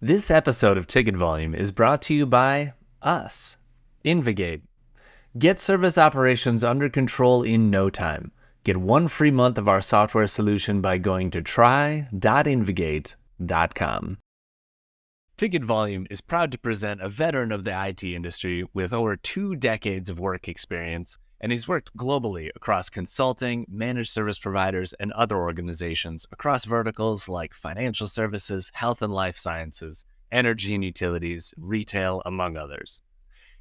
This episode of Ticket Volume is brought to you by us, Invigate. Get service operations under control in no time. Get 1 free month of our software solution by going to try.invigate.com. Ticket Volume is proud to present a veteran of the IT industry with over 2 decades of work experience, and he's worked globally across consulting, managed service providers, and other organizations across verticals like financial services, health and life sciences, energy and utilities, retail, among others.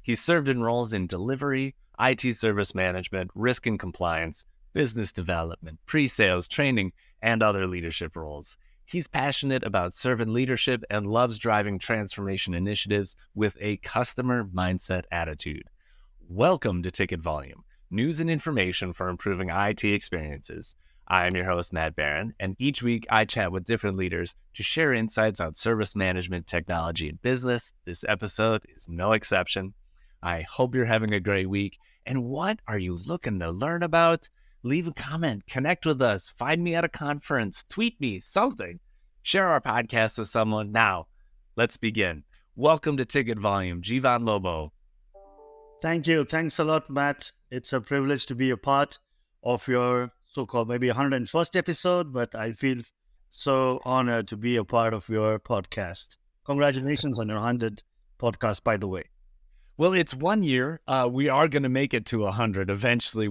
He's served in roles in delivery, IT service management, risk and compliance, business development, pre-sales, training, and other leadership roles. He's passionate about servant leadership and loves driving transformation initiatives with a customer mindset attitude. Welcome to Ticket Volume, news and information for improving IT experiences. I am your host, Matt Barron, and each week I chat with different leaders to share insights on service management, technology, and business. This episode is no exception. I hope you're having a great week. And what are you looking to learn about? Leave a comment, connect with us, find me at a conference, tweet me, something. Share our podcast with someone. Now, let's begin. Welcome to Ticket Volume, Jeevan Lobo. Thank you. Thanks a lot, Matt. It's a privilege to be a part of your so-called maybe 101st episode, but I feel so honored to be a part of your podcast. Congratulations on your 100th podcast, by the way. Well, it's 1 year. We are going to make it to 100 eventually.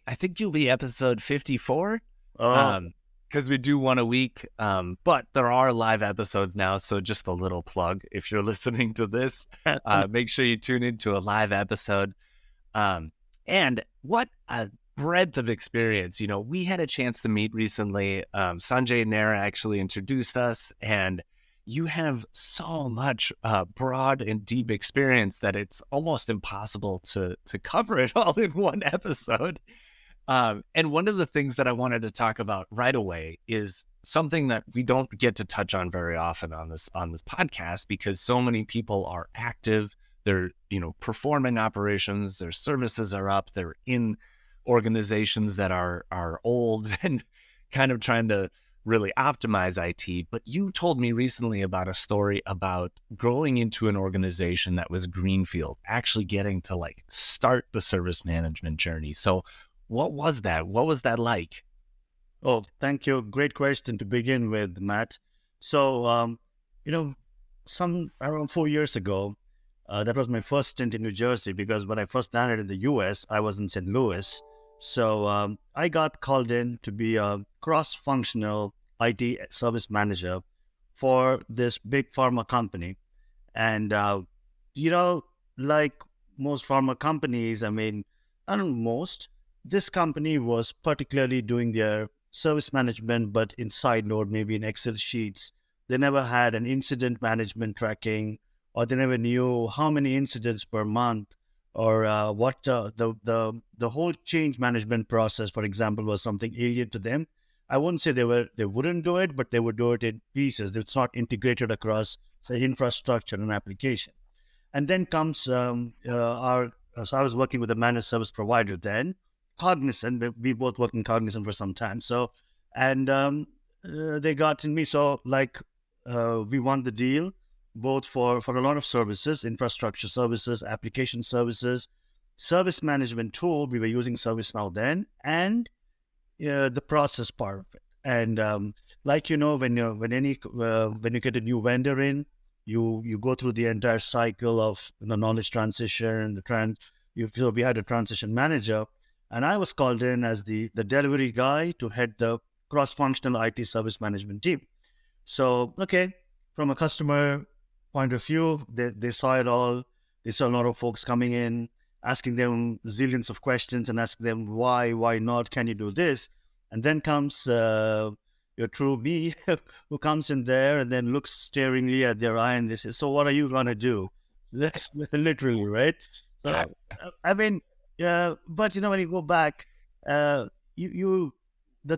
I think you'll be episode 54. Because we do one a week, but there are live episodes now, so just a little plug. If you're listening to this, make sure you tune into a live episode. And what a breadth of experience. You know, we had a chance to meet recently. Sanjay Nair actually introduced us, and you have so much broad and deep experience that it's almost impossible to cover it all in one episode. And one of the things that I wanted to talk about right away is something that we don't get to touch on very often on this podcast, because so many people are active. They're, performing operations, their services are up, they're in organizations that are old and kind of trying to really optimize IT. But you told me recently about a story about growing into an organization that was greenfield, actually getting to start the service management journey. So what was that? What was that like? Oh, thank you. Great question to begin with, Matt. So, around 4 years ago, that was my first stint in New Jersey, because when I first landed in the US, I was in St. Louis. So I got called in to be a cross-functional IT service manager for this big pharma company. And, like most pharma companies, this company was particularly doing their service management, but in side note, maybe in Excel sheets. They never had an incident management tracking, or they never knew how many incidents per month, or what the whole change management process, for example, was something alien to them. I wouldn't say they wouldn't do it, but they would do it in pieces. It's not integrated across, say, infrastructure and application. And then comes so I was working with a managed service provider then, Cognizant. We both worked in Cognizant for some time. So, and they got in me. So, we won the deal, both for a lot of services, infrastructure services, application services, service management tool. We were using ServiceNow then, and the process part of it. And when you get a new vendor in, you go through the entire cycle of knowledge transition. So we had a transition manager, and I was called in as the delivery guy to head the cross-functional IT service management team. So, okay, from a customer point of view, they saw it all. They saw a lot of folks coming in, asking them zillions of questions and asking them why not, can you do this? And then comes your true me, who comes in there and then looks staringly at their eye and they say, so what are you going to do? That's literally, right? So, but when you go back, the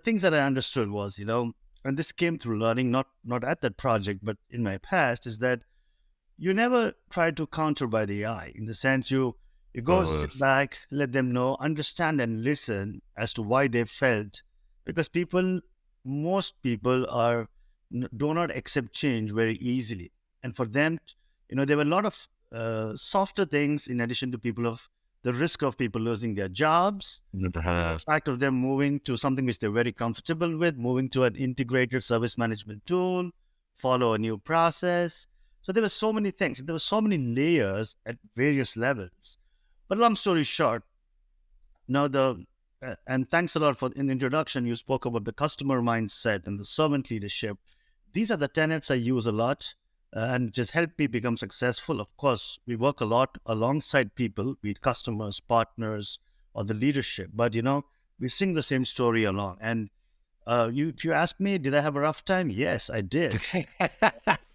things that I understood was, and this came through learning, not at that project, but in my past, is that you never try to counter by the eye. In the sense, you go sit back, let them know, understand and listen as to why they felt, because most people do not accept change very easily. And for them, there were a lot of softer things in addition to the risk of people losing their jobs, the fact of them moving to something which they're very comfortable with, moving to an integrated service management tool, follow a new process. So there were so many things. There were so many layers at various levels. But long story short, now and thanks a lot for in the introduction, you spoke about the customer mindset and the servant leadership. These are the tenets I use a lot and just help me become successful. Of course, we work a lot alongside people, be it customers, partners, or the leadership. But, we sing the same story along. And if you ask me, did I have a rough time? Yes, I did.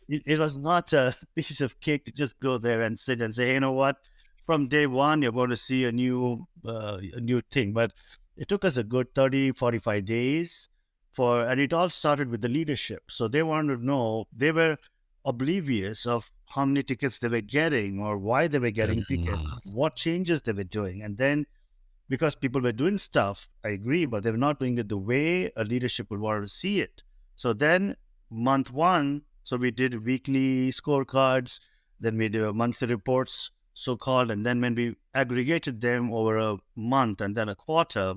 It was not a piece of cake to just go there and sit and say, hey, you know what? From day one, you're going to see a new thing. But it took us a good 30, 45 days and it all started with the leadership. So they wanted to know, they were oblivious of how many tickets they were getting or why they were getting tickets, what changes they were doing. And then because people were doing stuff, I agree, but they were not doing it the way a leadership would want to see it. So then month one, so we did weekly scorecards, then we did monthly reports, so-called, and then when we aggregated them over a month and then a quarter,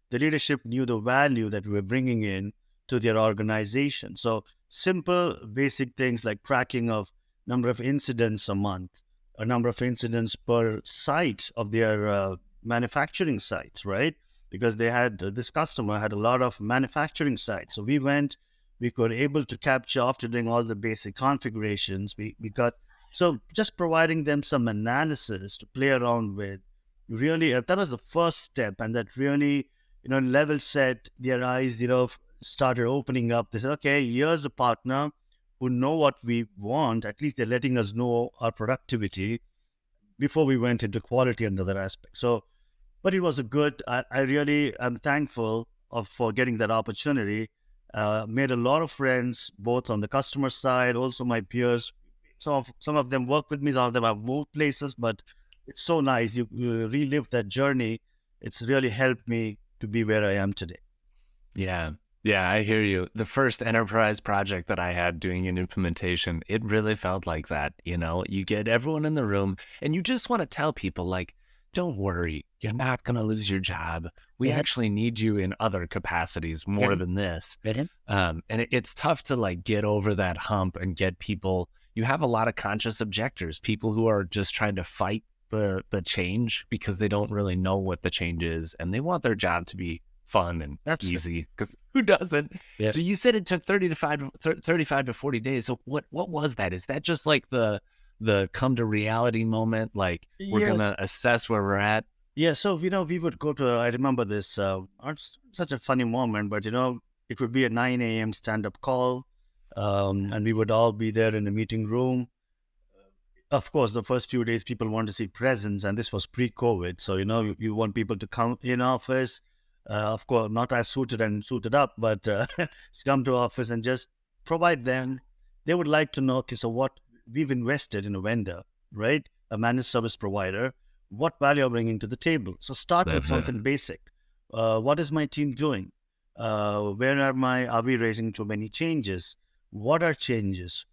the leadership knew the value that we were bringing in to their organization. So simple, basic things like tracking of number of incidents a month, a number of incidents per site of their manufacturing sites, right? Because they had this customer had a lot of manufacturing sites. So we were able to capture after doing all the basic configurations. We got so just providing them some analysis to play around with. Really, that was the first step, and that really, level set their eyes. Started opening up. They said, okay, here's a partner who know what we want. At least they're letting us know our productivity before we went into quality and other aspects. So, but it was I really am thankful for getting that opportunity. Made a lot of friends, both on the customer side, also my peers. Some of them work with me, some of them have moved places, but it's so nice. You relive that journey. It's really helped me to be where I am today. Yeah. Yeah, I hear you. The first enterprise project that I had doing an implementation, it really felt like that. You get everyone in the room and you just want to tell people like, don't worry, you're not going to lose your job. We actually need you in other capacities more than this. And it's tough to like get over that hump and get people, you have a lot of conscious objectors, people who are just trying to fight the change because they don't really know what the change is and they want their job to be fun and easy, because who doesn't? Yeah. So you said it took 35 to 40 days. So what was that? Is that just like the come to reality moment? Like we're going to assess where we're at? Yeah. So, we would go to, I remember this, such a funny moment, but, it would be a 9 a.m. stand-up call. And we would all be there in the meeting room. Of course, the first few days, people want to see presence, and this was pre-COVID. So, you want people to come in office. Of course, not as suited up, but come to office and just provide them. They would like to know, okay, so what we've invested in a vendor, right? A managed service provider. What value are bringing to the table? So start with something basic. What is my team doing? Where are we raising too many changes? What are changes?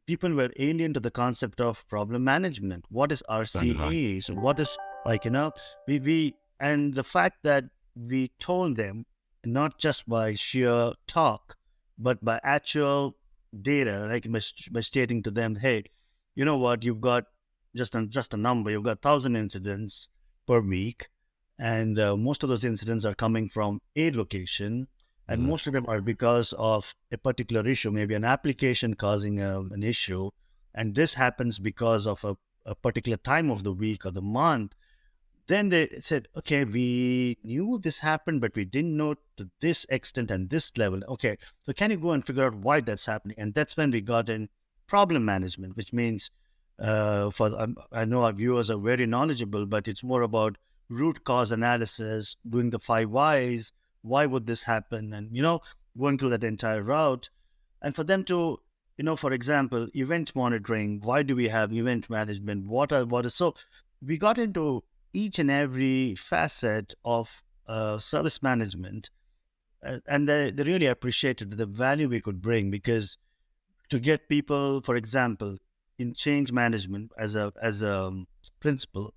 People were alien to the concept of problem management. What is RCA? So what is and the fact that we told them, not just by sheer talk, but by actual data, like by stating to them, hey, you know what, you've got just a number, you've got 1,000 incidents per week, and most of those incidents are coming from a location, and most of them are because of a particular issue, maybe an application causing an issue, and this happens because of a particular time of the week or the month. Then they said, okay, we knew this happened, but we didn't know to this extent and this level. Okay, so can you go and figure out why that's happening? And that's when we got in problem management, which means, I know our viewers are very knowledgeable, but it's more about root cause analysis, doing the 5 whys. Why would this happen? And, going through that entire route. And for them to, for example, event monitoring, why do we have event management? What is so we got into each and every facet of service management, and they really appreciated the value we could bring, because to get people, for example, in change management as a principle,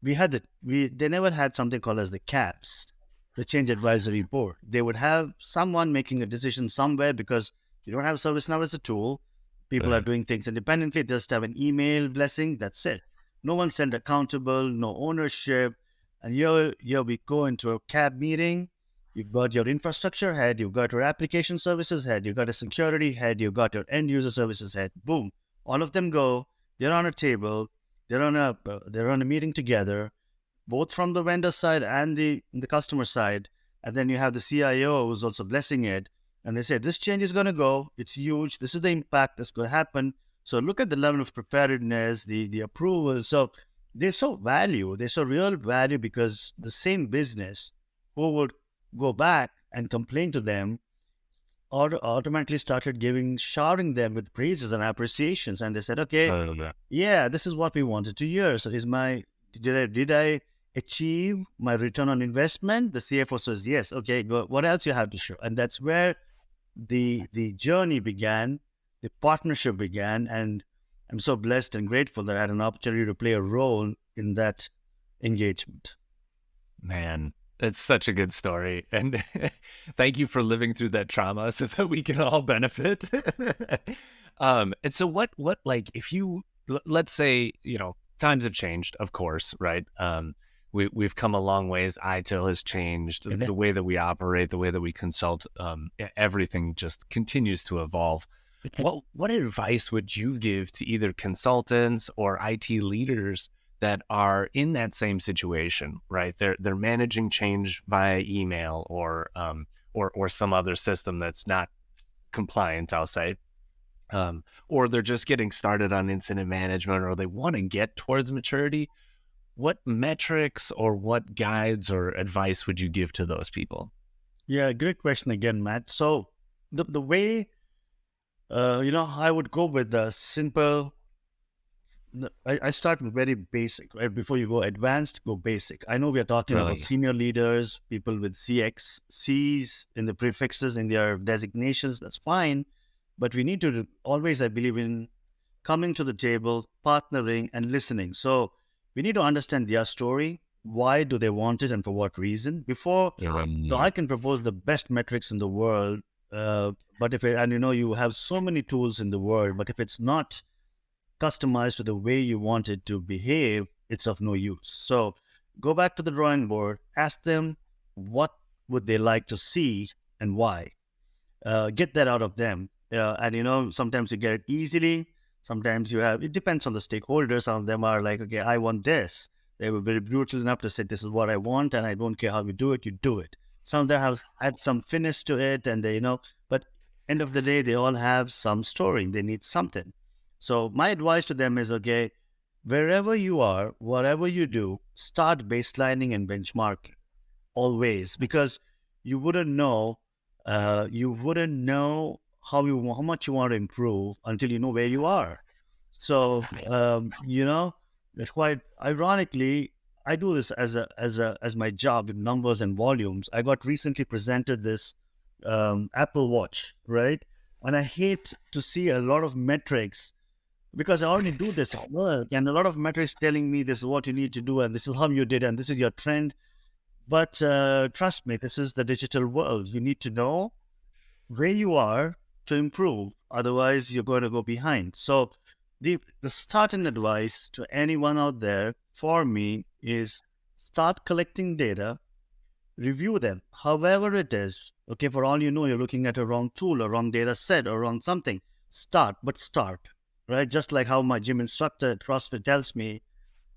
they never had something called as the CAPS, the Change Advisory Board. They would have someone making a decision somewhere because you don't have ServiceNow as a tool. People are doing things independently. They just have an email blessing. That's it. No one's held accountable, no ownership. And here we go into a CAB meeting. You've got your infrastructure head, you've got your application services head, you've got a security head, you've got your end user services head. Boom. All of them go. They're on a table. They're on a meeting together, both from the vendor side and the customer side. And then you have the CIO who's also blessing it. And they say, this change is going to go. It's huge. This is the impact that's going to happen. So look at the level of preparedness, the approval. So they saw value. They saw real value because the same business who would go back and complain to them automatically started showering them with praises and appreciations. And they said, okay, yeah, this is what we wanted to hear. So did I achieve my return on investment? The CFO says, yes. Okay, what else you have to show? And that's where the journey began, the partnership began. And I'm so blessed and grateful that I had an opportunity to play a role in that engagement. Man, it's such a good story. And thank you for living through that trauma so that we can all benefit. And so like, if you, let's say, times have changed, of course, right? We've come a long ways. ITIL has changed. The way that we operate, the way that we consult, everything just continues to evolve. What advice would you give to either consultants or IT leaders that are in that same situation, right? They're managing change via email or some other system that's not compliant, I'll say. Or they're just getting started on incident management, or they want to get towards maturity. What metrics or what guides or advice would you give to those people? Yeah, great question again, Matt. So the way, I would go with the simple. I start with very basic, right? Before you go advanced, go basic. I know we are talking about senior leaders, people with C's in the prefixes, in their designations. That's fine. But we need to always, I believe, in coming to the table, partnering, and listening. So we need to understand their story. Why do they want it and for what reason? So I can propose the best metrics in the world. But you have so many tools in the world, but if it's not customized to the way you want it to behave, it's of no use. So go back to the drawing board, ask them what would they like to see and why. Get that out of them. Sometimes you get it easily. Sometimes it depends on the stakeholders. Some of them are like, okay, I want this. They were very brutal enough to say, this is what I want, and I don't care how you do it. Some of them have had some finesse to it, and but end of the day, they all have some story. They need something. So my advice to them is, okay, wherever you are, whatever you do, start baselining and benchmarking always, because you wouldn't know how much you want to improve until you know where you are. So it's quite ironically, I do this as my job with numbers and volumes. I got recently presented this Apple Watch, right? And I hate to see a lot of metrics, because I already do this at work, and a lot of metrics telling me this is what you need to do, and this is how you did, and this is your trend. But trust me, this is the digital world. You need to know where you are to improve. Otherwise, you're going to go behind. So the starting advice to anyone out there for me is start collecting data, review them, however it is. Okay, for all you know, you're looking at a wrong tool, a wrong data set, or wrong something. Start. Right? Just like how my gym instructor at CrossFit tells me,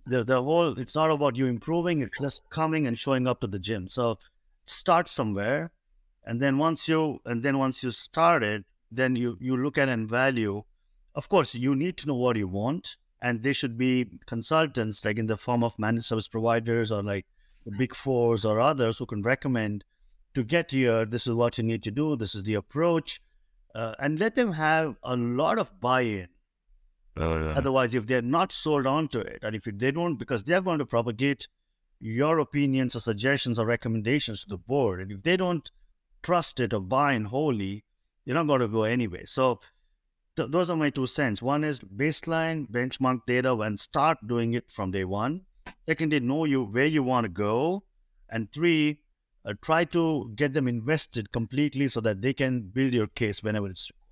it's not about you improving, it's just coming and showing up to the gym. So start somewhere, and then once you started, then you look at and value. Of course, you need to know what you want, and they should be consultants, like in the form of managed service providers or like the big fours or others who can recommend to get here. This is what you need to do. This is the approach, and let them have a lot of buy-in. Otherwise, if they're not sold onto it, and if they don't, because they're going to propagate your opinions or suggestions or recommendations to the board, and if they don't trust it or buy in wholly, you're not going to go anyway. So those are my 2 cents. One is baseline benchmark data and start doing it from day one. Secondly, know you where you want to go, and three, try to get them invested completely so that they can build your case whenever it's required.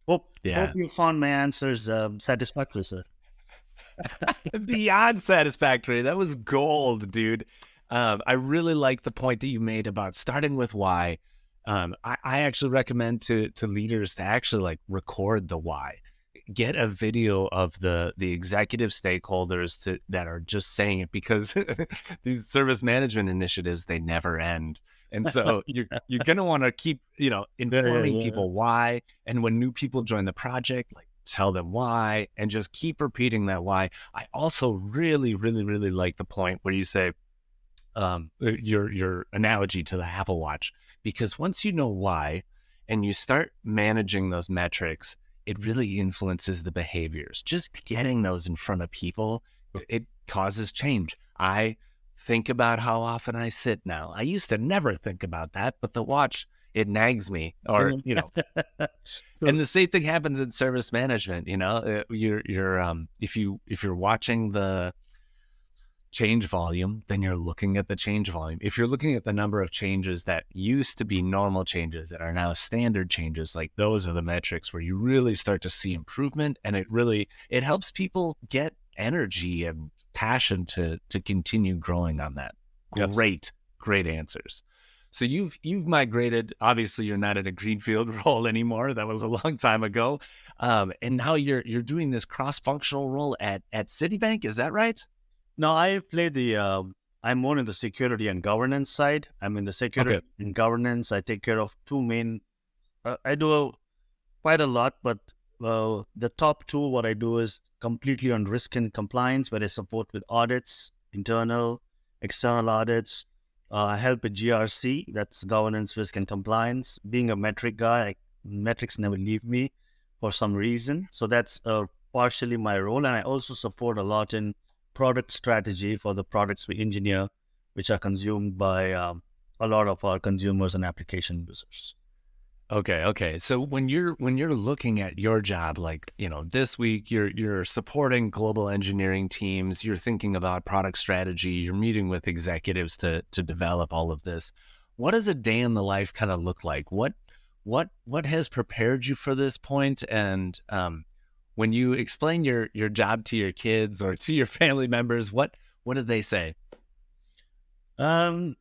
Hope Yeah. you found my answers satisfactory, sir. Beyond satisfactory. That was gold, dude. I really like the point that you made about starting with why. I actually recommend to leaders to actually like record the why. Get a video of the executive stakeholders that are just saying it, because these service management initiatives, they never end. And so you're gonna want to keep, Yeah, yeah, informing yeah. people why. And when new people join the project, like tell them why and just keep repeating that why. I also really, really, really like the point where you say, your analogy to the Apple Watch, because once you know why and you start managing those metrics, it really influences the behaviors. Just getting those in front of people, it causes change. I think about how often I sit now. I used to never think about that, but the watch, it nags me, or True. and the same thing happens in service management. If you're watching the change volume, then you're looking at the change volume. If you're looking at the number of changes that used to be normal changes that are now standard changes, like those are the metrics where you really start to see improvement, and it helps people get energy and passion to continue growing on that. Yes. Great answers. So you've migrated. Obviously, you're not in a greenfield role anymore. That was a long time ago, and now you're doing this cross functional role at Citibank. Is that right? Now I play I'm more in the security and governance side. I'm in the security Okay. and governance. I take care of two main. I do quite a lot, but the top two, what I do is completely on risk and compliance, where I support with audits, internal, external audits. I help with GRC, that's governance, risk, and compliance. Being a metric guy, metrics never leave me for some reason. So that's partially my role. And I also support a lot in product strategy for the products we engineer, which are consumed by a lot of our consumers and application users. Okay. So when you're looking at your job, like, this week you're supporting global engineering teams, you're thinking about product strategy, you're meeting with executives to develop all of this. What does a day in the life kind of look like? What has prepared you for this point? And when you explain your job to your kids or to your family members, what do they say? Um,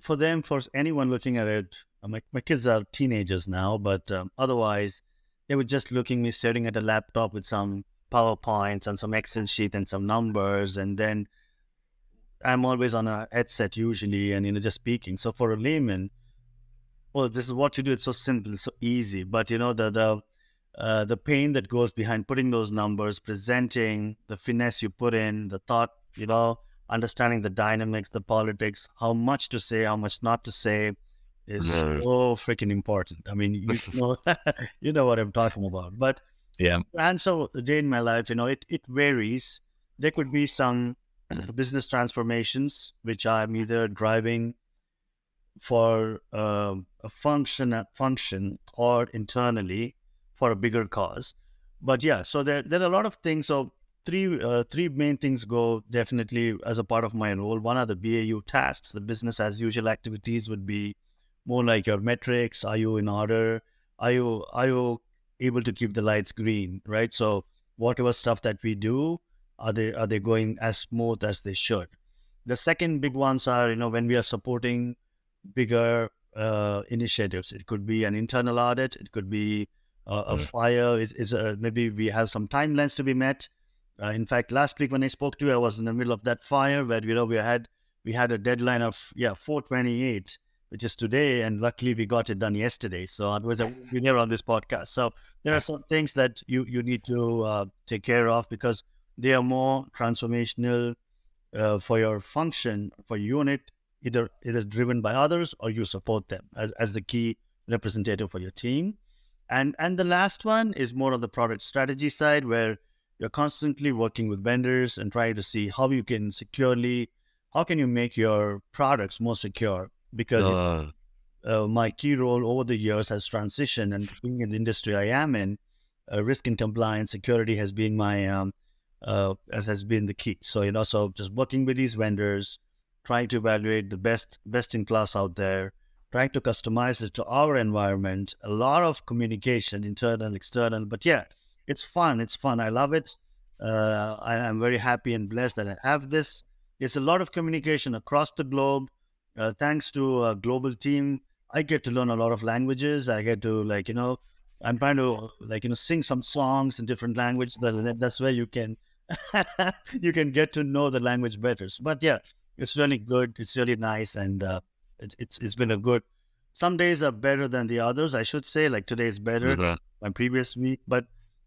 for anyone looking at it, my kids are teenagers now, but otherwise, they were just looking me staring at a laptop with some PowerPoints and some Excel sheet and some numbers, and then I'm always on a headset usually, and just speaking. So for a layman, well, this is what you do. It's so simple, it's so easy. But the pain that goes behind putting those numbers, presenting, the finesse you put in, the thought, understanding the dynamics, the politics, how much to say, how much not to say, is Mm. so freaking important. I mean, you know what I'm talking about. But Yeah. and so a day in my life, it varies. There could be some business transformations which I'm either driving for a function or internally for a bigger cause. But yeah, so there are a lot of things. So three main things go definitely as a part of my role. One are the BAU tasks. The business as usual activities would be more like your metrics. Are you in order? Are you able to keep the lights green? Right. So whatever stuff that we do, are they going as smooth as they should? The second big ones are, when we are supporting bigger initiatives. It could be an internal audit. It could be a Mm. fire. Maybe we have some timelines to be met. In fact, last week when I spoke to you, I was in the middle of that fire where we had a deadline of 4/28, which is today, and luckily we got it done yesterday. So otherwise I wouldn't be here on this podcast. So there are some things that you need to take care of because they are more transformational for your function, for your unit, either driven by others or you support them as the key representative for your team. And the last one is more on the product strategy side, where you're constantly working with vendors and trying to see how can you make your products more secure, because Uh, my key role over the years has transitioned, and being in the industry I am in, risk and compliance, security has been my as has been the key. So so just working with these vendors, trying to evaluate the best in class out there, trying to customize it to our environment. A lot of communication, internal, external. But yeah, it's fun. It's fun. I love it. I'm very happy and blessed that I have this. It's a lot of communication across the globe. Thanks to a global team, I get to learn a lot of languages. I get to I'm trying to sing some songs in different languages. That's where you can you can get to know the language better. But yeah, it's really good. It's really nice, and it's been a good. Some days are better than the others, I should say. Like today is better than my previous week, but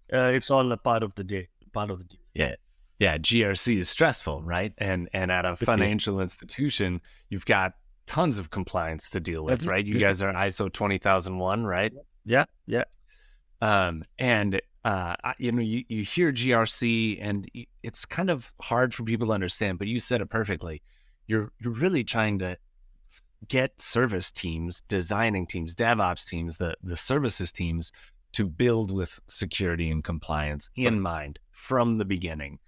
it's all a part of the day. Part of the day. Yeah. Yeah, GRC is stressful, right? And at a financial institution, you've got tons of compliance to deal with, right? You guys are ISO 20001, right? Yeah, yeah. And you hear GRC, and it's kind of hard for people to understand. But you said it perfectly. You're really trying to get service teams, designing teams, DevOps teams, the services teams to build with security and compliance in mind from the beginning.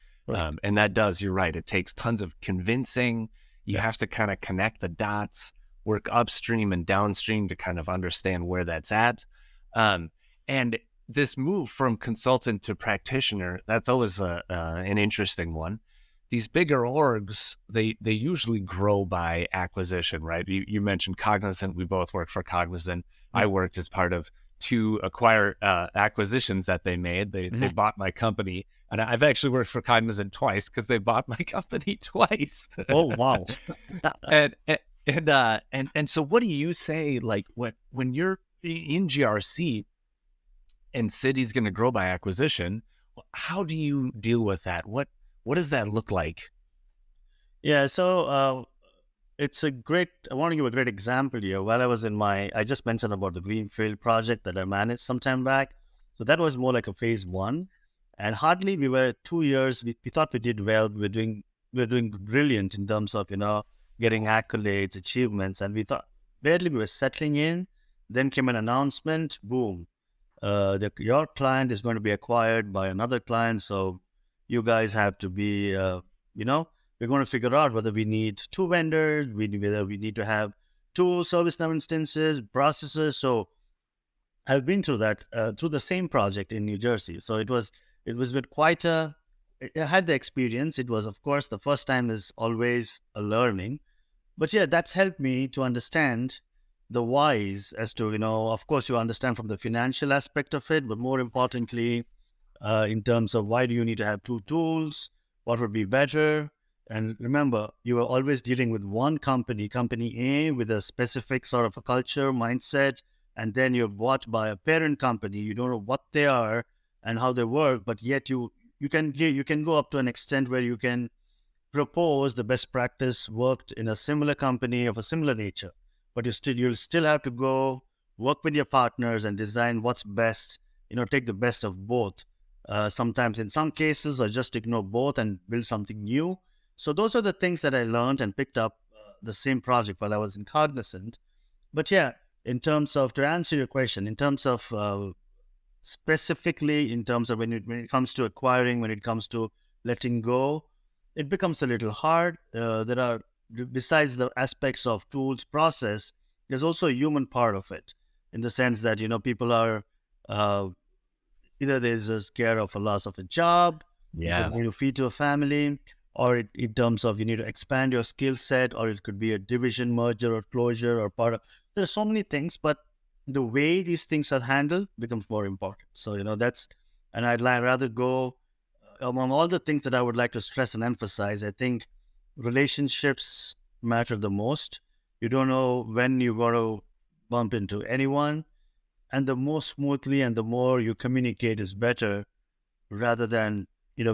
And that does, you're right, it takes tons of convincing. You have to kind of connect the dots, work upstream and downstream to kind of understand where that's at. And this move from consultant to practitioner, that's always an interesting one. These bigger orgs, they usually grow by acquisition, right? You mentioned Cognizant. We both work for Cognizant. I worked as part of 2 acquisitions that they made. They bought my company, and I've actually worked for Cognizant twice because they bought my company twice. Oh wow! and so, what do you say? Like when you're in GRC and Citi's going to grow by acquisition, how do you deal with that? What does that look like? Yeah, so it's a great. I want to give a great example here. While I was I just mentioned about the Greenfield project that I managed some time back. So that was more like a phase 1, and hardly we were 2 years. We thought we did well. We're doing brilliant in terms of getting accolades, achievements, and we thought barely we were settling in. Then came an announcement. Boom! Your client is going to be acquired by another client. So you guys have to be, we're going to figure out whether we need 2 vendors, whether we need to have 2 ServiceNow instances, processors. So I've been through that, through the same project in New Jersey. So it was with quite I had the experience. It was, of course, the first time is always a learning. But yeah, that's helped me to understand the whys as to, of course, you understand from the financial aspect of it, but more importantly, in terms of why do you need to have 2 tools, what would be better. And remember, you are always dealing with one company A, with a specific sort of a culture, mindset, and then you're bought by a parent company. You don't know what they are and how they work, but yet you can go up to an extent where you can propose the best practice worked in a similar company of a similar nature. But you'll still have to go work with your partners and design what's best, take the best of both. Sometimes in some cases, or just ignore both and build something new. So those are the things that I learned and picked up the same project while I was in Cognizant. But yeah, in terms of, to answer your question, in terms of specifically in terms of when it comes to acquiring, when it comes to letting go, it becomes a little hard. There are, besides the aspects of tools, process, there's also a human part of it, in the sense that, people are, either there's a scare of a loss of a job, because you need to feed to a family, or in terms of you need to expand your skill set, or it could be a division, merger, or closure, or part of. There's so many things, but the way these things are handled becomes more important. So and I'd rather go among all the things that I would like to stress and emphasize. I think relationships matter the most. You don't know when you're going to bump into anyone, and the more smoothly and the more you communicate is better, rather than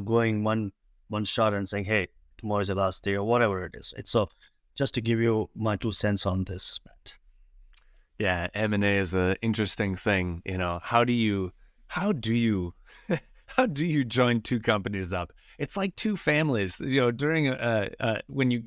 going one shot and saying, hey, tomorrow is the last day, or whatever it is. It's so, just to give you my 2 cents on this, Matt. Yeah, M&A is an interesting thing. How do you how do you join 2 companies up? It's like 2 families. During when you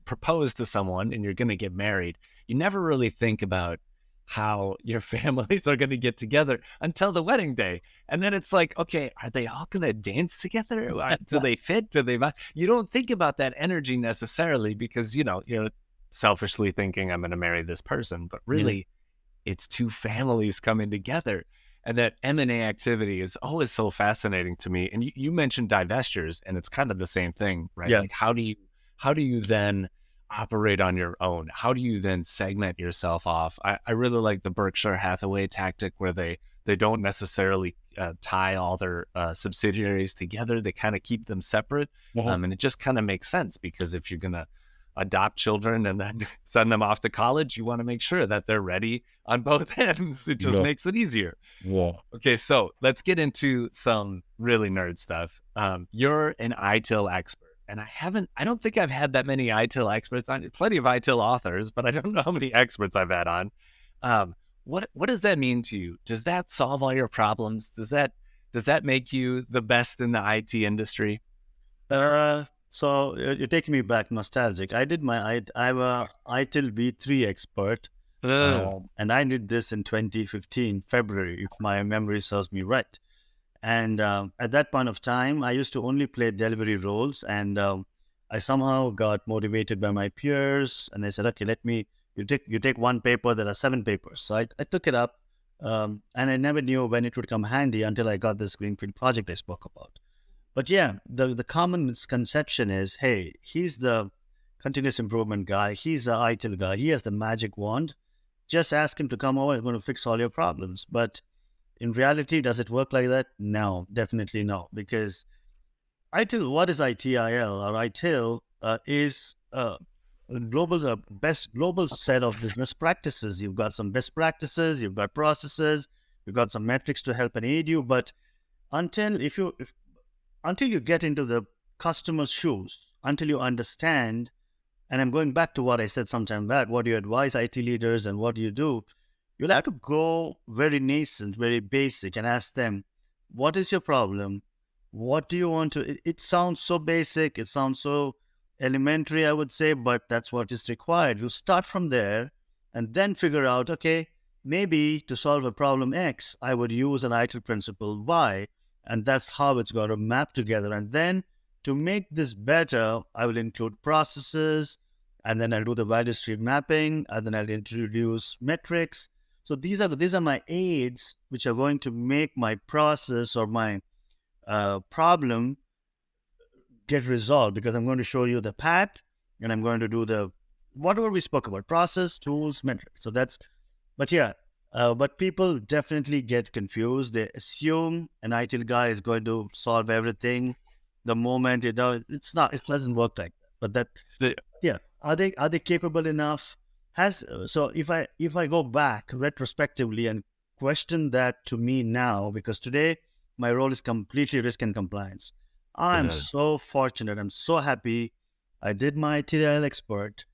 propose to someone and you're going to get married, you never really think about how your families are going to get together until the wedding day. And then it's like, okay, are they all going to dance together? Do they fit? Do they? You don't think about that energy necessarily because, you're selfishly thinking I'm going to marry this person, but really it's two families coming together. And that M&A activity is always so fascinating to me. And you mentioned divestures, and it's kind of the same thing, right? Yeah. Like how do you then operate on your own? How do you then segment yourself off? I really like the Berkshire Hathaway tactic where they don't necessarily tie all their subsidiaries together. They kind of keep them separate. And it just kind of makes sense because if you're going to adopt children and then send them off to college, you want to make sure that they're ready on both ends. It just makes it easier. Yeah. Okay, so let's get into some really nerd stuff. You're an ITIL expert, and I don't think I've had that many ITIL experts on. Plenty of ITIL authors, but I don't know how many experts I've had on. What does that mean to you? Does that solve all your problems? Does that make you the best in the IT industry? So you're taking me back nostalgic. I'm a ITIL V3 expert, and I did this in 2015 February, if my memory serves me right. And at that point of time, I used to only play delivery roles, and I somehow got motivated by my peers, and they said, "Okay, you take one paper. There are 7 papers." So I took it up, and I never knew when it would come handy until I got this greenfield project I spoke about. But yeah, the common misconception is, hey, he's the continuous improvement guy. He's the ITIL guy. He has the magic wand. Just ask him to come over. He's going to fix all your problems. But in reality, does it work like that? No, definitely no. Because ITIL, what is ITIL? Or ITIL is a best global set of business practices. You've got some best practices. You've got processes. You've got some metrics to help and aid you. But until you get into the customer's shoes, until you understand, and I'm going back to what I said sometime back, what do you advise IT leaders and what do you do? You'll have to go very nascent, very basic and ask them, what is your problem? What do you want to, it sounds so basic, it sounds so elementary, I would say, but that's what is required. You start from there and then figure out, okay, maybe to solve a problem X, I would use an ITIL principle Y. And that's how it's got to map together. And then to make this better, I will include processes, and then I'll do the value stream mapping, and then I'll introduce metrics. So these are my aids, which are going to make my process or my problem get resolved, because I'm going to show you the path, and I'm going to do the whatever we spoke about, process, tools, metrics. So but people definitely get confused. They assume an ITIL guy is going to solve everything the moment it doesn't work like that. But are they capable enough? So if I go back retrospectively and question that to me now, because today my role is completely risk and compliance. I'm so fortunate. I'm so happy. I did my ITIL Expert.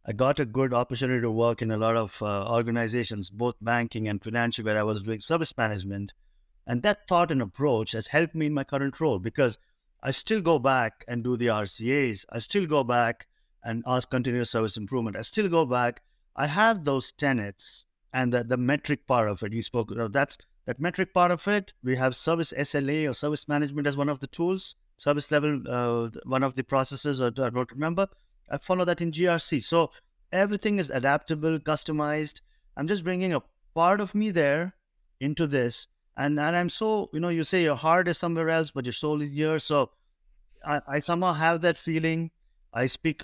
I got a good opportunity to work in a lot of organizations, both banking and financial, where I was doing service management. And that thought and approach has helped me in my current role, because I still go back and do the RCAs. I still go back and ask continuous service improvement. I still go back. I have those tenets and the metric part of it. You spoke, that metric part of it. We have service SLA or service management as one of the tools, service level, one of the processes, or I don't remember. I follow that in GRC. So everything is adaptable, customized. I'm just bringing a part of me there into this. And I'm so, you say your heart is somewhere else, but your soul is here. So I somehow have that feeling. I speak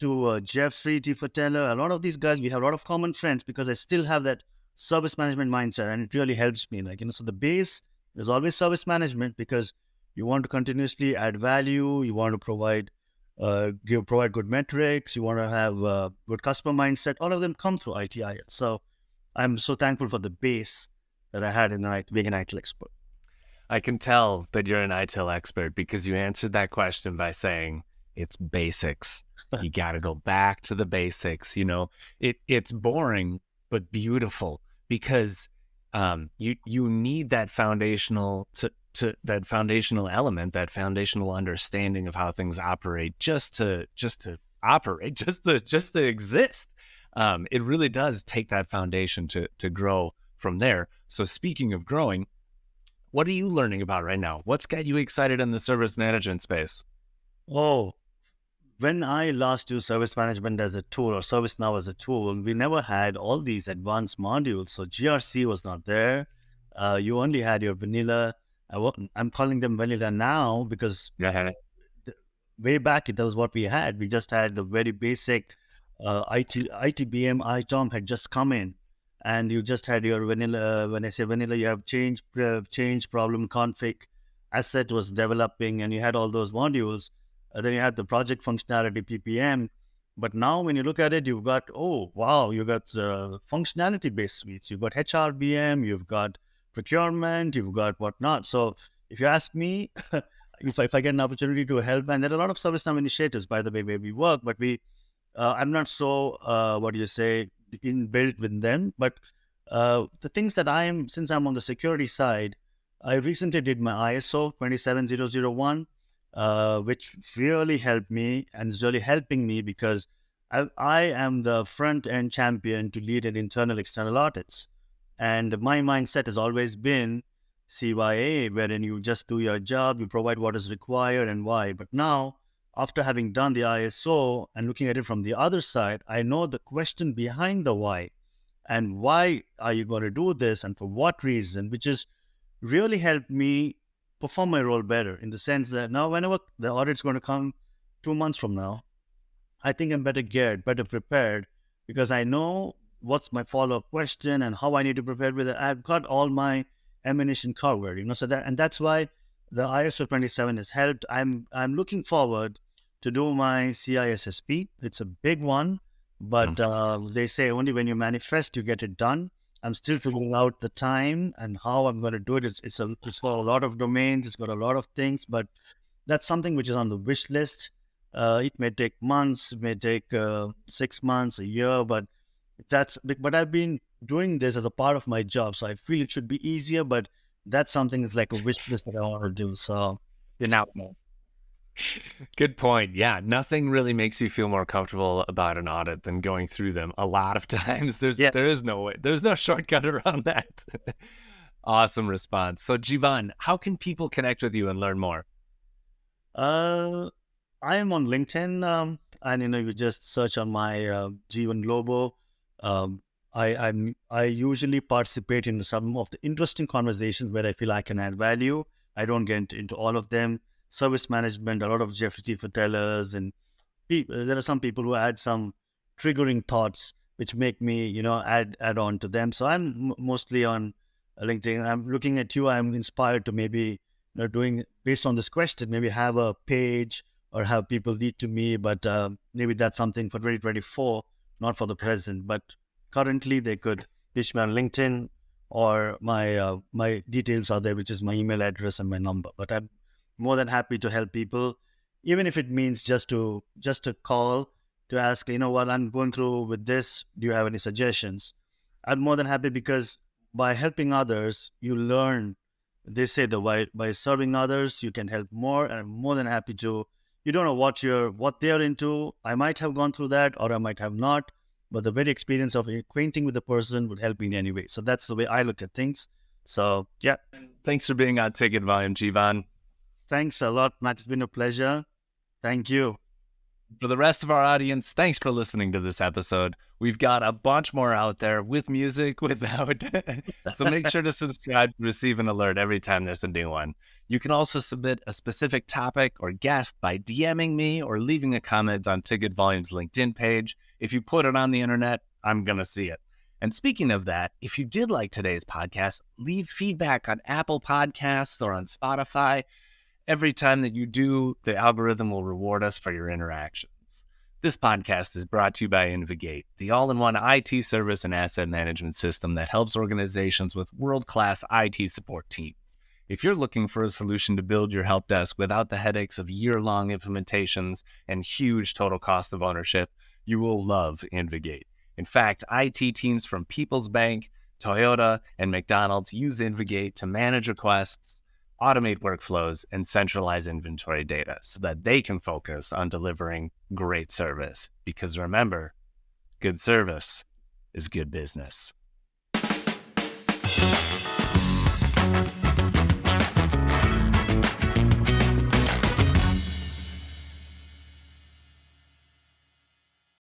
to Jeffrey T. Fatella, a lot of these guys. We have a lot of common friends because I still have that service management mindset, and it really helps me. So the base is always service management, because you want to continuously add value. You want to provide good metrics. You want to have good customer mindset. All of them come through ITIL. So I'm so thankful for the base that I had in being an ITIL expert. I can tell that you're an ITIL expert because you answered that question by saying it's basics. You got to go back to the basics. It's boring but beautiful, because you need that foundational element, that foundational understanding of how things operate, just to operate, just to exist. It really does take that foundation to grow from there. So speaking of growing, what are you learning about right now? What's got you excited in the service management space? Oh, when I last used service management as a tool or ServiceNow as a tool, we never had all these advanced modules. So GRC was not there. You only had your vanilla. I'm calling them vanilla now because Yeah. way back it was what we had. We just had the very basic ITBM ITOM had just come in, and you just had your vanilla. When I say vanilla, you have change problem config, asset was developing, and you had all those modules. Then you had the project functionality PPM. But now when you look at it, you've got, oh wow, you got functionality based suites. You've got HRBM, you've got procurement, you've got whatnot. So if you ask me, if I get an opportunity to help, and there are a lot of ServiceNow initiatives, by the way, where we work, but I'm not so, what do you say, inbuilt with them. But the things that since I'm on the security side, I recently did my ISO 27001, which really helped me and is really helping me because I am the front end champion to lead an internal external audits. And my mindset has always been CYA, wherein you just do your job, you provide what is required and why. But now, after having done the ISO and looking at it from the other side, I know the question behind the why and why are you going to do this and for what reason, which has really helped me perform my role better in the sense that now, whenever the audit's going to come 2 months from now, I think I'm better geared, better prepared because I know what's my follow-up question and how I need to prepare with it. I've got all my ammunition covered, so that's why the ISO 27 has helped. I'm looking forward to do my CISSP. It's a big one, but they say only when you manifest, you get it done. I'm still figuring out the time and how I'm going to do it. It's got a lot of domains. It's got a lot of things, but that's something which is on the wish list. It may take months, it may take 6 months, a year, but I've been doing this as a part of my job, so I feel it should be easier. But that's something that's like a wish list that I want to do. So you're now. Good point. Yeah, nothing really makes you feel more comfortable about an audit than going through them. A lot of times, there is no way, there's no shortcut around that. Awesome response. So, Jeevan, how can people connect with you and learn more? I am on LinkedIn, and you just search on my Jeevan Lobo. I usually participate in some of the interesting conversations where I feel I can add value. I don't get into all of them. Service management, a lot of Jeffrey T. Fatellas, and there are some people who add some triggering thoughts which make me, add on to them. So I'm mostly on LinkedIn. I'm looking at you. I'm inspired to maybe, doing based on this question, maybe have a page or have people lead to me. But maybe that's something for 2024, not for the present. But currently, they could reach me on LinkedIn, or my details are there, which is my email address and my number. But I'm more than happy to help people, even if it means just to call to ask, what I'm going through with this. Do you have any suggestions? I'm more than happy because by helping others, you learn. They say that by serving others, you can help more. And I'm more than happy to. You don't know what they're into. I might have gone through that, or I might have not. But the very experience of acquainting with the person would help me in any way. So that's the way I look at things. So yeah. Thanks for being on Ticket Volume, Jeevan. Thanks a lot, Matt. It's been a pleasure. Thank you. For the rest of our audience, thanks for listening to this episode. We've got a bunch more out there with music, without. So make sure to subscribe to receive an alert every time there's a new one. You can also submit a specific topic or guest by DMing me or leaving a comment on Ticket Volume's LinkedIn page. If you put it on the internet, I'm going to see it. And speaking of that, if you did like today's podcast, leave feedback on Apple Podcasts or on Spotify. Every time that you do, the algorithm will reward us for your interactions. This podcast is brought to you by Invigate, the all-in-one IT service and asset management system that helps organizations with world-class IT support teams. If you're looking for a solution to build your help desk without the headaches of year-long implementations and huge total cost of ownership, you will love Invigate. In fact, IT teams from People's Bank, Toyota, and McDonald's use Invigate to manage requests, automate workflows, and centralize inventory data so that they can focus on delivering great service. Because remember, good service is good business.